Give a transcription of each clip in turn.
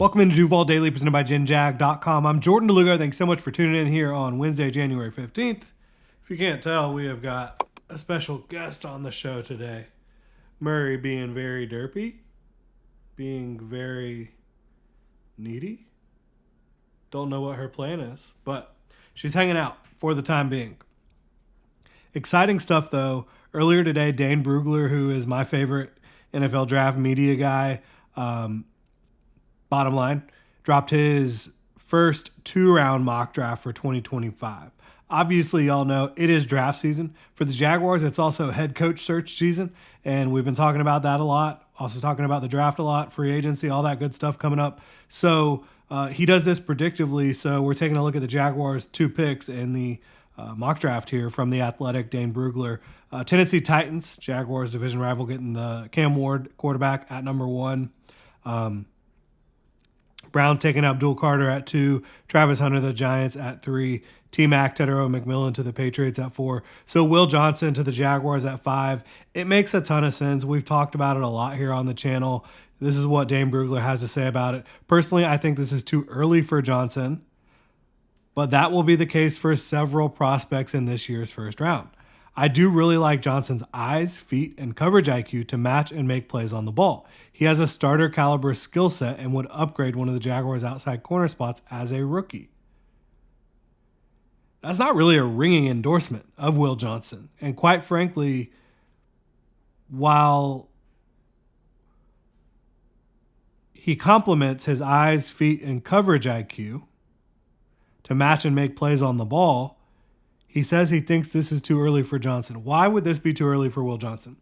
Welcome into Duval Daily, presented by GenJag.com. I'm Jordan DeLugo. Thanks so much for tuning in here on Wednesday, January 15th. If you can't tell, we have got a special guest on the show today. Murray being very derpy, being very needy. Don't know what her plan is, but she's hanging out for the time being. Exciting stuff, though. Earlier today, Dane Brugler, who is my favorite NFL draft media guy, bottom line, dropped his first 2-round mock draft for 2025. Obviously, y'all know it is draft season. For the Jaguars, it's also head coach search season, and we've been talking about that a lot. Also talking about the draft a lot, free agency, all that good stuff coming up. So he does this predictively, so we're taking a look at the Jaguars' 2 picks in the mock draft here from the Athletic, Dane Brugler. Tennessee Titans, Jaguars division rival, getting the Cam Ward quarterback at number 1. Brown taking Abdul Carter at 2, Travis Hunter, the Giants, at 3, T-Mac, Tedero McMillan to the Patriots at 4. So Will Johnson to the Jaguars at 5. It makes a ton of sense. We've talked about it a lot here on the channel. This is what Dane Brugler has to say about it. Personally, I think this is too early for Johnson, but that will be the case for several prospects in this year's first round. I do really like Johnson's eyes, feet, and coverage IQ to match and make plays on the ball. He has a starter caliber skill set and would upgrade one of the Jaguars' outside corner spots as a rookie. That's not really a ringing endorsement of Will Johnson. And quite frankly, while he complements his eyes, feet, and coverage IQ to match and make plays on the ball, he says he thinks this is too early for Johnson. Why would this be too early for Will Johnson?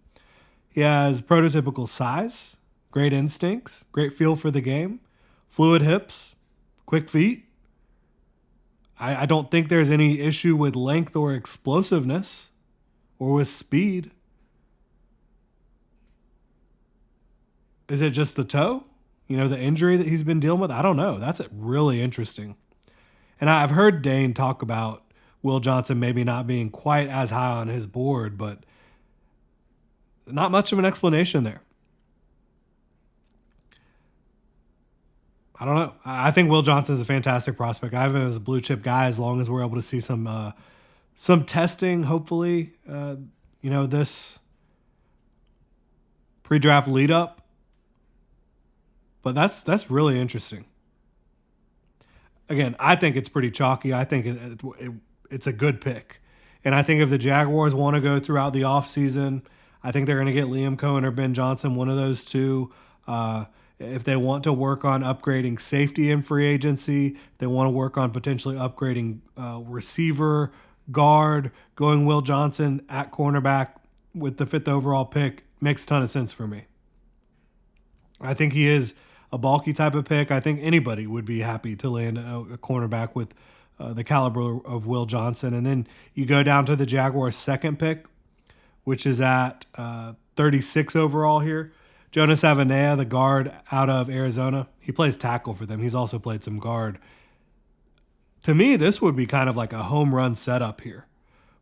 He has prototypical size, great instincts, great feel for the game, fluid hips, quick feet. I don't think there's any issue with length or explosiveness or with speed. Is it just the toe? The injury that he's been dealing with? I don't know. That's really interesting. And I've heard Dane talk about Will Johnson maybe not being quite as high on his board, but not much of an explanation there. I don't know. I think Will Johnson is a fantastic prospect. I have him as a blue chip guy as long as we're able to see some testing, hopefully, this pre-draft lead up. But that's really interesting. Again, I think it's pretty chalky. I think it's a good pick. And I think if the Jaguars want to go throughout the offseason, I think they're going to get Liam Cohen or Ben Johnson, one of those two. If they want to work on upgrading safety in free agency, they want to work on potentially upgrading receiver, guard, going Will Johnson at cornerback with the 5th overall pick, makes a ton of sense for me. I think he is a bulky type of pick. I think anybody would be happy to land a cornerback with the caliber of Will Johnson. And then you go down to the Jaguars' 2nd pick, which is at 36 overall here. Jonas Avenea, the guard out of Arizona. He plays tackle for them. He's also played some guard. To me, this would be kind of like a home run setup here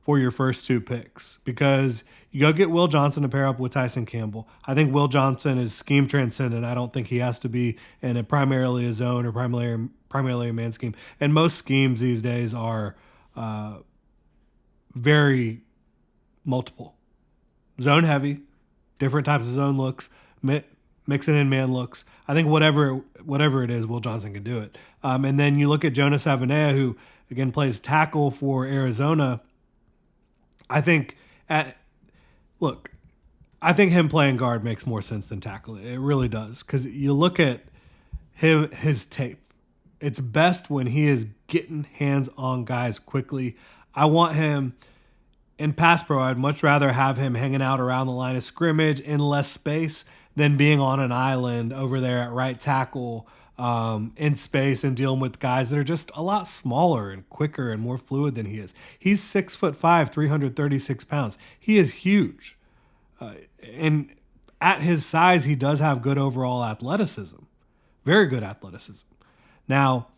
for your first 2 picks, because you go get Will Johnson to pair up with Tyson Campbell. I think Will Johnson is scheme transcendent. I don't think he has to be in primarily a zone or primarily a man scheme. And most schemes these days are very multiple. Zone heavy, different types of zone looks, mixing in man looks. I think whatever it is, Will Johnson can do it. And then you look at Jonas Avenea, who, again, plays tackle for Arizona. I think him playing guard makes more sense than tackle. It really does, because you look at his tape. It's best when he is getting hands on guys quickly. I want him in pass pro. I'd much rather have him hanging out around the line of scrimmage in less space than being on an island over there at right tackle in space and dealing with guys that are just a lot smaller and quicker and more fluid than he is. He's 6'5", 336 pounds. He is huge. And at his size, he does have good overall athleticism. Very good athleticism. Now,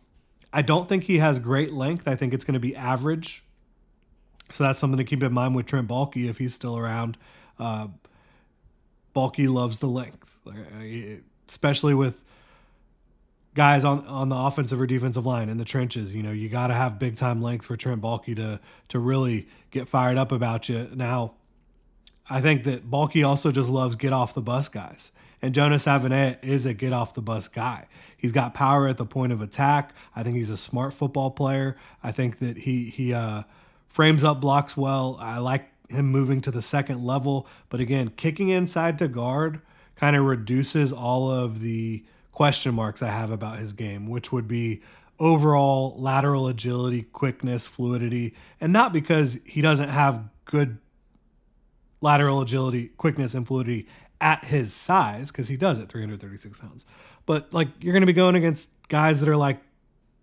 I don't think he has great length. I think it's going to be average. So that's something to keep in mind with Trent Baalke if he's still around. Baalke loves the length, especially with guys on the offensive or defensive line in the trenches. You got to have big time length for Trent Baalke to really get fired up about you. Now, I think that Baalke also just loves get off the bus guys. And Jonas Avenatti is a get off the bus guy. He's got power at the point of attack. I think he's a smart football player. I think that he frames up blocks well. I like him moving to the second level. But again, kicking inside to guard kind of reduces all of the question marks I have about his game, which would be overall lateral agility, quickness, fluidity, and not because he doesn't have good lateral agility, quickness, and fluidity at his size, because he does at 336 pounds. But like, you're going to be going against guys that are like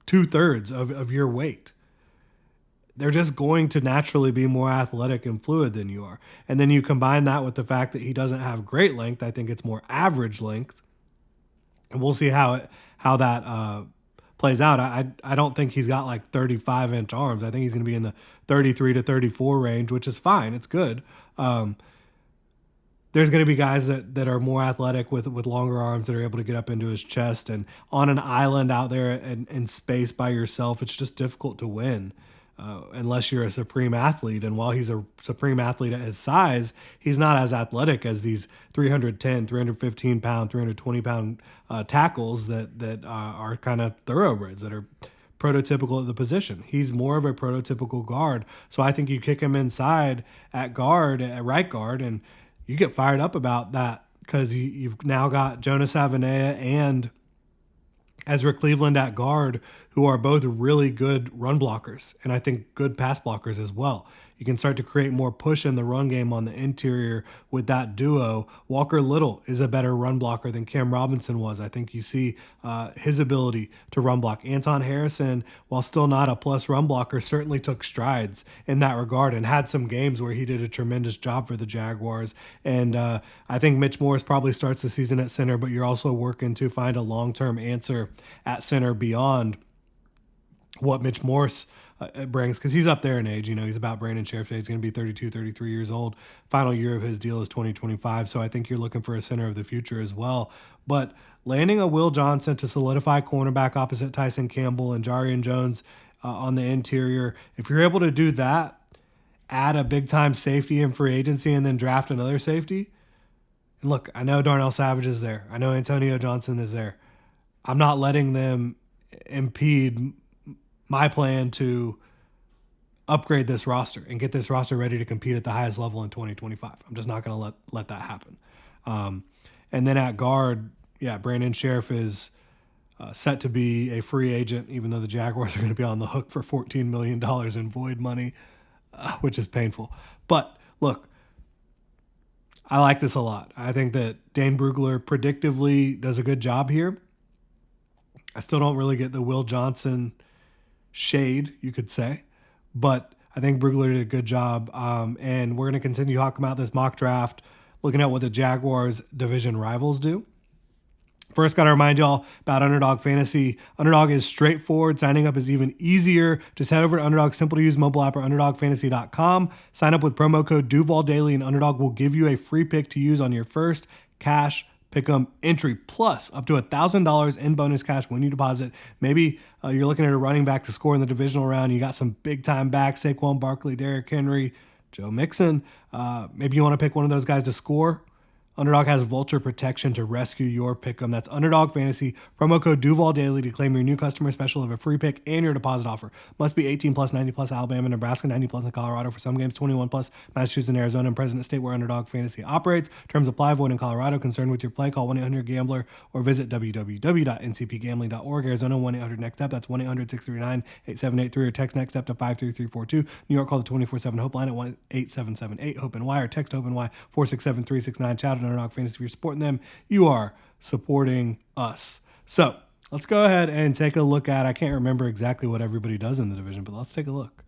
2/3 of your weight. They're just going to naturally be more athletic and fluid than you are. And then you combine that with the fact that he doesn't have great length. I think it's more average length. And we'll see how that plays out. I don't think he's got like 35-inch arms. I think he's going to be in the 33 to 34 range, which is fine. It's good. There's going to be guys that are more athletic with longer arms that are able to get up into his chest. And on an island out there in space by yourself, it's just difficult to win. Unless you're a supreme athlete. And while he's a supreme athlete at his size, he's not as athletic as these 310, 315 pound, 320 pound tackles that are kind of thoroughbreds, that are prototypical at the position. He's more of a prototypical guard. So I think you kick him inside at right guard, and you get fired up about that, because you've now got Jonas Avenatti and Ezra Cleveland at guard, who are both really good run blockers, and I think good pass blockers as well. You can start to create more push in the run game on the interior with that duo. Walker Little is a better run blocker than Cam Robinson was. I think you see his ability to run block. Anton Harrison, while still not a plus run blocker, certainly took strides in that regard and had some games where he did a tremendous job for the Jaguars. And I think Mitch Morse probably starts the season at center, but you're also working to find a long-term answer at center beyond what Mitch Morse brings, because he's up there in age. He's about Brandon Sheriff. He's going to be 32, 33 years old. Final year of his deal is 2025. So I think you're looking for a center of the future as well. But landing a Will Johnson to solidify cornerback opposite Tyson Campbell and Jarian Jones on the interior, if you're able to do that, add a big-time safety in free agency, and then draft another safety. And look, I know Darnell Savage is there. I know Antonio Johnson is there. I'm not letting them impede my plan to upgrade this roster and get this roster ready to compete at the highest level in 2025. I'm just not going to let that happen. And then at guard, Brandon Sheriff is set to be a free agent, even though the Jaguars are going to be on the hook for $14 million in void money, which is painful. But look, I like this a lot. I think that Dane Brugler predictively does a good job here. I still don't really get the Will Johnson shade, you could say, but I think Brugler did a good job. And we're going to continue talking about this mock draft, looking at what the Jaguars division rivals do. First, got to remind y'all about Underdog Fantasy. Underdog is straightforward. Signing up is even easier. Just head over to Underdog's simple-to-use mobile app or UnderdogFantasy.com. Sign up with promo code DuvalDaily, and Underdog will give you a free pick to use on your first cash pick'em entry, plus up to $1,000 in bonus cash when you deposit. Maybe you're looking at a running back to score in the divisional round. You got some big-time backs, Saquon Barkley, Derrick Henry, Joe Mixon. Maybe you want to pick one of those guys to score. Underdog has vulture protection to rescue your pick'em. That's Underdog Fantasy. Promo code DuvalDaily to claim your new customer special of a free pick and your deposit offer. Must be 18 plus, 90 plus, Alabama, Nebraska, 90 plus in Colorado for some games, 21 plus, Massachusetts and Arizona, and President State where Underdog Fantasy operates. Terms apply. Void in Colorado. Concerned with your play, call 1-800-GAMBLER or visit www.ncpgambling.org. Arizona, 1-800-NEXT-STEP. That's 1-800-639-8783 or text NEXT STEP to 53342. New York, call the 24/7 Hope line at 1-8778-HOPE-NY or text HOPE-NY 467-369. Shout out Underdog Fantasy. If you're supporting them, you are supporting us. So let's go ahead and take a look at, I can't remember exactly what everybody does in the division, but let's take a look.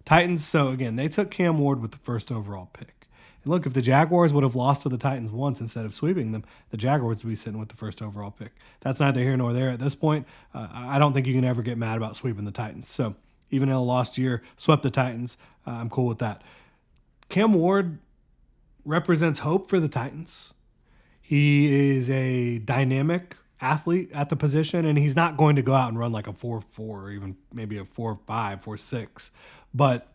Titans, so again, they took Cam Ward with the first overall pick. And look, if the Jaguars would have lost to the Titans once instead of sweeping them, the Jaguars would be sitting with the first overall pick. That's neither here nor there at this point. I don't think you can ever get mad about sweeping the Titans. So even in a lost year, swept the Titans. I'm cool with that. Cam Ward represents hope for the Titans. He is a dynamic athlete at the position, and he's not going to go out and run like a 4.4 or even maybe a 4.5, 4.6. But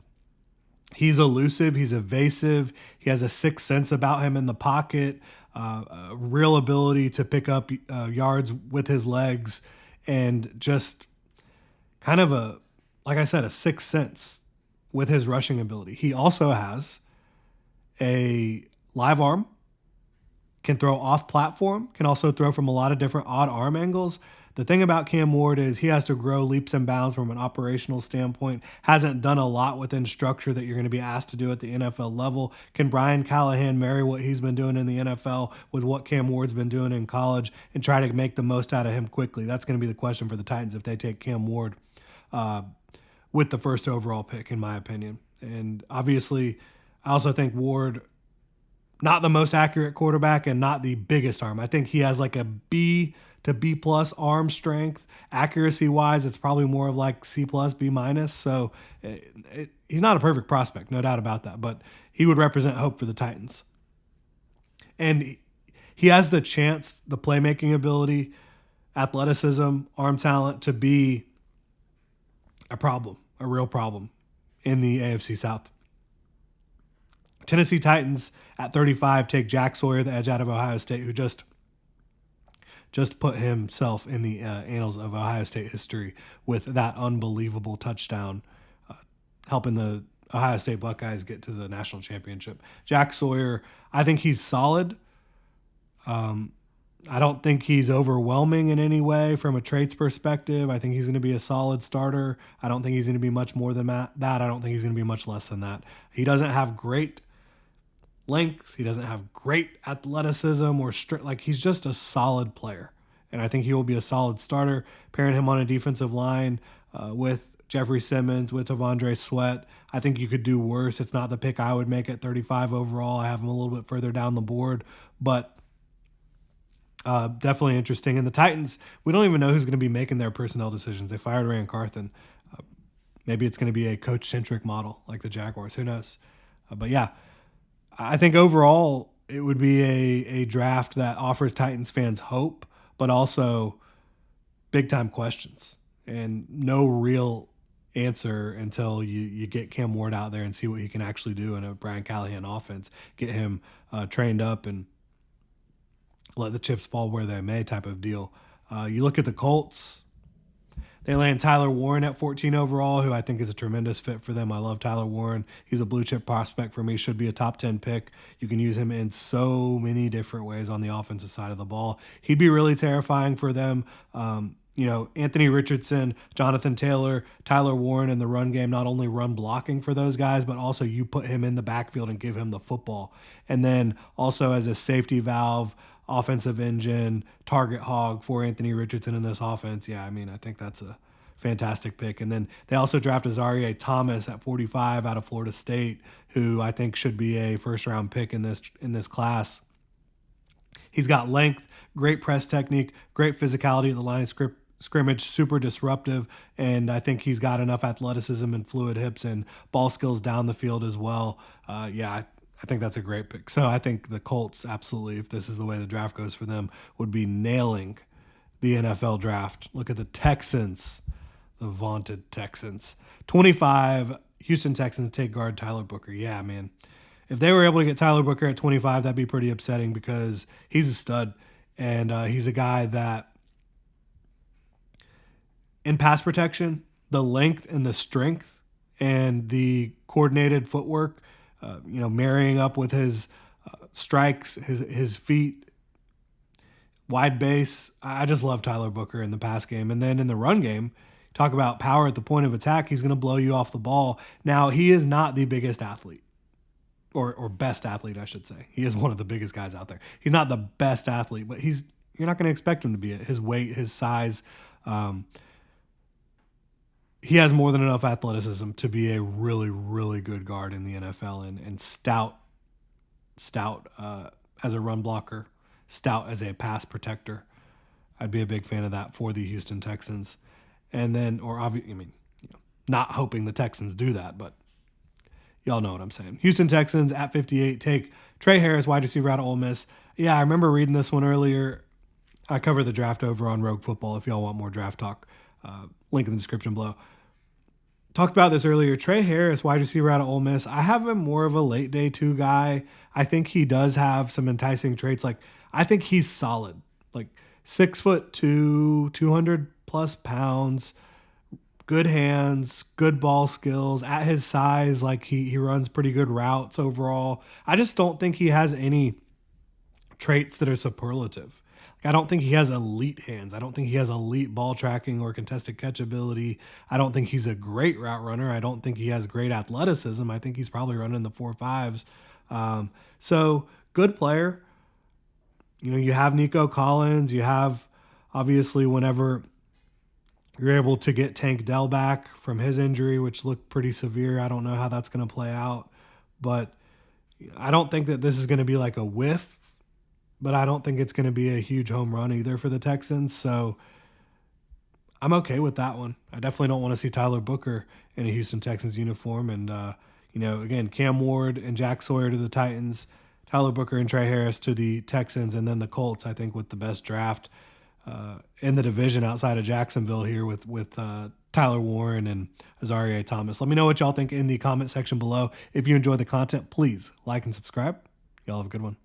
he's elusive. He's evasive. He has a sixth sense about him in the pocket, a real ability to pick up yards with his legs, and just kind of like I said, a sixth sense with his rushing ability. He also has a live arm, can throw off platform, can also throw from a lot of different odd arm angles. The thing about Cam Ward is he has to grow leaps and bounds from an operational standpoint. Hasn't done a lot within structure that you're going to be asked to do at the NFL level. Can Brian Callahan marry what he's been doing in the NFL with what Cam Ward's been doing in college and try to make the most out of him quickly? That's going to be the question for the Titans if they take Cam Ward with the first overall pick, in my opinion. And obviously, I also think Ward, not the most accurate quarterback and not the biggest arm. I think he has like a B to B plus arm strength. Accuracy wise, it's probably more of like C plus, B minus. So he's not a perfect prospect, no doubt about that, but he would represent hope for the Titans. And he has the chance, the playmaking ability, athleticism, arm talent to be a problem, a real problem in the AFC South. Tennessee Titans at 35 take Jack Sawyer, the edge out of Ohio State, who just put himself in the annals of Ohio State history with that unbelievable touchdown, helping the Ohio State Buckeyes get to the national championship. Jack Sawyer, I think he's solid. I don't think he's overwhelming in any way from a traits perspective. I think he's going to be a solid starter. I don't think he's going to be much more than that. I don't think he's going to be much less than that. He doesn't have great length. He doesn't have great athleticism or like he's just a solid player. And I think he will be a solid starter. Pairing him on a defensive line with Jeffrey Simmons, with Tavondre Sweat, I think you could do worse. It's not the pick I would make at 35 overall. I have him a little bit further down the board, but definitely interesting. And the Titans, we don't even know who's going to be making their personnel decisions. They fired Rand Carthen. Maybe it's going to be a coach-centric model like the Jaguars. Who knows? But yeah, I think overall it would be a draft that offers Titans fans hope, but also big-time questions and no real answer until you get Cam Ward out there and see what he can actually do in a Brian Callahan offense, get him trained up and let the chips fall where they may type of deal. You look at the Colts, they land Tyler Warren at 14 overall, who I think is a tremendous fit for them. I love Tyler Warren. He's a blue chip prospect for me, should be a top 10 pick. You can use him in so many different ways on the offensive side of the ball. He'd be really terrifying for them. Anthony Richardson, Jonathan Taylor, Tyler Warren in the run game, not only run blocking for those guys, but also you put him in the backfield and give him the football. And then also as a safety valve, offensive engine, target hog for Anthony Richardson in this offense. Yeah, I mean, I think that's a fantastic pick. And then they also drafted Zaire Thomas at 45 out of Florida State, who I think should be a first-round pick in this class. He's got length, great press technique, great physicality at the line of scrimmage, super disruptive, and I think he's got enough athleticism and fluid hips and ball skills down the field as well. I think that's a great pick. So I think the Colts, absolutely, if this is the way the draft goes for them, would be nailing the NFL draft. Look at the Texans, the vaunted Texans. 25, Houston Texans take guard Tyler Booker. Yeah, man. If they were able to get Tyler Booker at 25, that'd be pretty upsetting because he's a stud. And he's a guy that, in pass protection, the length and the strength and the coordinated footwork, marrying up with his strikes, his feet, wide base. I just love Tyler Booker in the pass game. And then in the run game, talk about power at the point of attack. He's going to blow you off the ball. Now, he is not the biggest athlete or best athlete, I should say. He is one of the biggest guys out there. He's not the best athlete, but you're not going to expect him to be it. His weight, his size, he has more than enough athleticism to be a really, really good guard in the NFL and stout as a run blocker, stout as a pass protector. I'd be a big fan of that for the Houston Texans. And then, not hoping the Texans do that, but y'all know what I'm saying. Houston Texans at 58 take Trey Harris, wide receiver out of Ole Miss. Yeah, I remember reading this one earlier. I cover the draft over on Rogue Football if y'all want more draft talk. Link in the description below. Talked about this earlier. Trey Harris, wide receiver out of Ole Miss. I have him more of a late day 2 guy. I think he does have some enticing traits. Like, I think he's solid. Like 6'2", 200 plus pounds, good hands, good ball skills. At his size, like he runs pretty good routes overall. I just don't think he has any traits that are superlative. Like, I don't think he has elite hands. I don't think he has elite ball tracking or contested catch ability. I don't think he's a great route runner. I don't think he has great athleticism. I think he's probably running the 4.5s. So good player. You know, you have Nico Collins. You have, obviously, whenever you're able to get Tank Dell back from his injury, which looked pretty severe. I don't know how that's going to play out, but I don't think that this is going to be like a whiff, but I don't think it's going to be a huge home run either for the Texans. So I'm okay with that one. I definitely don't want to see Tyler Booker in a Houston Texans uniform. And, again, Cam Ward and Jack Sawyer to the Titans, Tyler Booker and Trey Harris to the Texans, and then the Colts, I think, with the best draft in the division outside of Jacksonville here with Tyler Warren and Azareye'h Thomas. Let me know what y'all think in the comment section below. If you enjoy the content, please like and subscribe. Y'all have a good one.